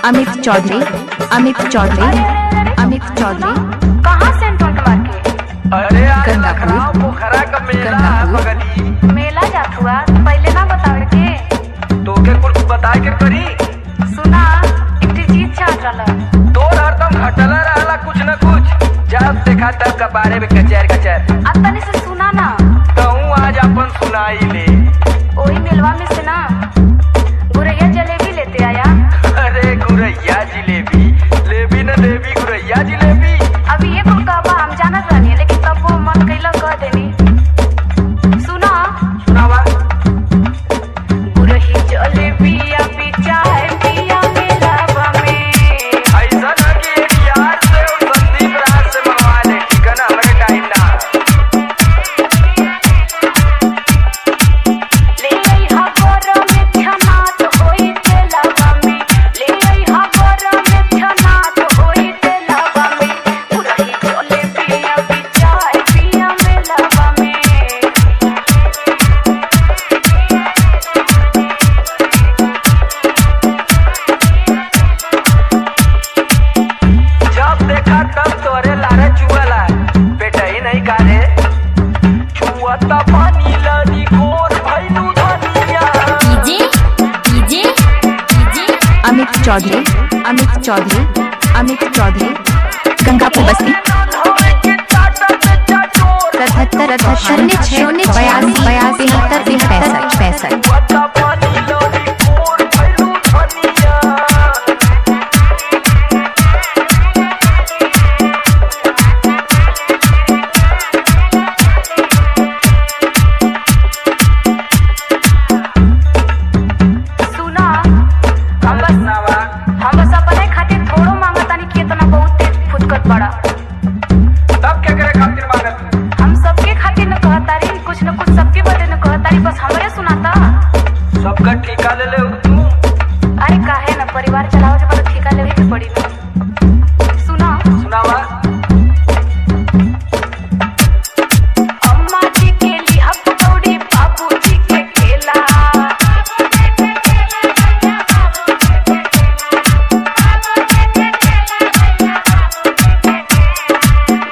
अमित चौधरी, अमित चौधरी, अमित चौधरी। कहाँ सेंट्रल मार के? अरे गंगापुर पोखरा का मेला बगली मेला जात हुआ पहले ना बतावे के तोके कुछ बताए के करी। सुना एक चीज चाहत रहला तोर हरदम घटला रहला कुछ न कुछ, जब देखा तब का बारे में कचर कचर। अब तनी से सुना ना तो आज अपन सुनाई ले। वही मेलवा में से ना गुरैया जलेबी लेते आया। अरे गुरैया जिलेबी लेबी न देवी गुरैया जिलेबी। अभी ये कुल कहबा हम जानत रहनी लेकिन तब वो मन कैला कह देनी। सुना सुनावा। गुरही जलेबी अभी चाय पिया मेलावा में। ऐसा न कि एक यार से और संदीप राज से मंगवा ले, ठीक है ना? हमारे टाइम ना ले आई हगोर में छनात होई तेलावा में। ले आई हगोर में छनात होई तेलावा में। गुरही जलेबी अभी चाय पिया मेलावा में। जब देखा तब तोरे लारे चुअला, बेटा ही नहीं कारे चुअता पानी लड़ी गोर भैलू धनिया। अमित चौधरी, अमित चौधरी, अमित चौधरी। गंगापुर बस्ती 77 शून्य 82 82 65 65। सुना हम बस अपने खातिर थोड़ो मांगतानी कि इतना बहुत तेज फुदकत बड़ा। तब क्या करे खातिर मांगत? हम सबके खातिर न कहतारी कुछ न कुछ सबके बदले न कहतारी, बस हमरे सुनाता। सबका ठेका ले ले तू। अरे काहे न परिवार चलाओ जब तो ठेका लेवे के पड़ी ना। सुना सुनावा। अम्मा जी के लिए पकौड़ी बाबू जी के केला।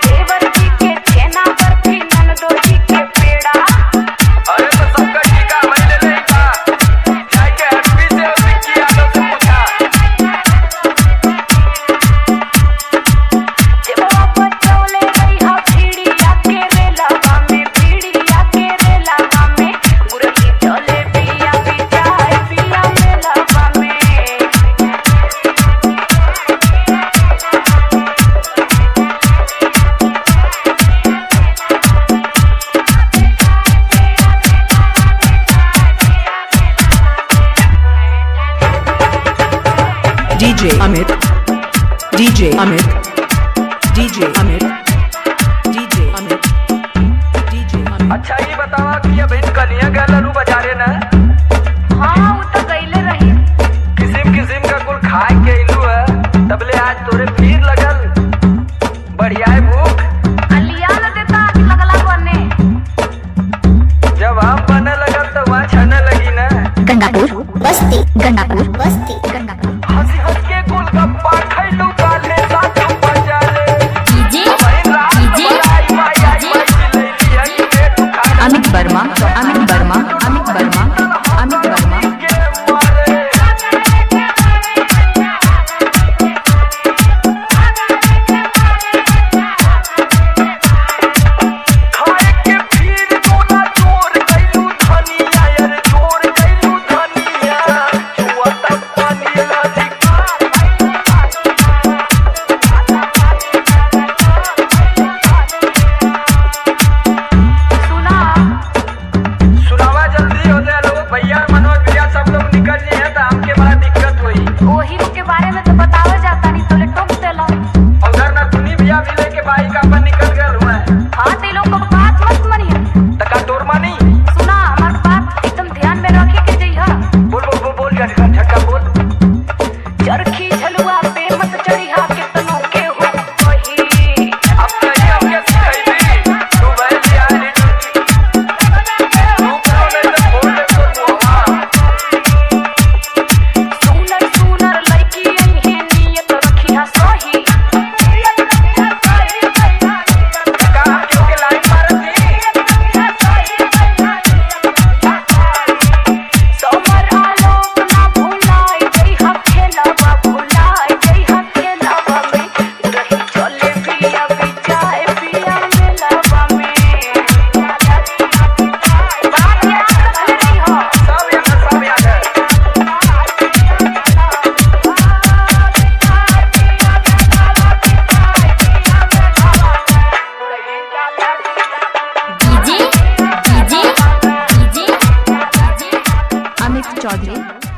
देवर जी के छेना बर्फी ननदो जी के पेड़ा। अरे तो सबका ठेका मैं ले ले का जाके हटवी से और विक्की यादव से पूछा। जेबवा बचौले रही हा भीड़िया के रेलावा में। भीड़िया के रेलावा में गुरही जलेबी अभी चाय पिया मेलावा में। DJ Amit, DJ Amit, DJ Amit, DJ Amit, DJ Amit. अच्छा ये बतावा कि अब इन कलियां का लल्लू बाजारे ना हाँ वो तो गईले रही। किसिम किसिम का कुल खाए के इलू है, तबले आज तोरे फिर लगल बढ़िया है भूख। अलिया न देता कि लगला बने। जब हम बने लगल तो वहाँ छने लगी ना। गंगापुर बस्ती, गंगापुर बस्ती, गंगापुर। हंसी हंस के गोलगप्पा खैलू काले साथ बजाले। अमित वर्मा, अमित वर्मा, अमित वर्मा, अमित वर्मा। धनिया चौधरी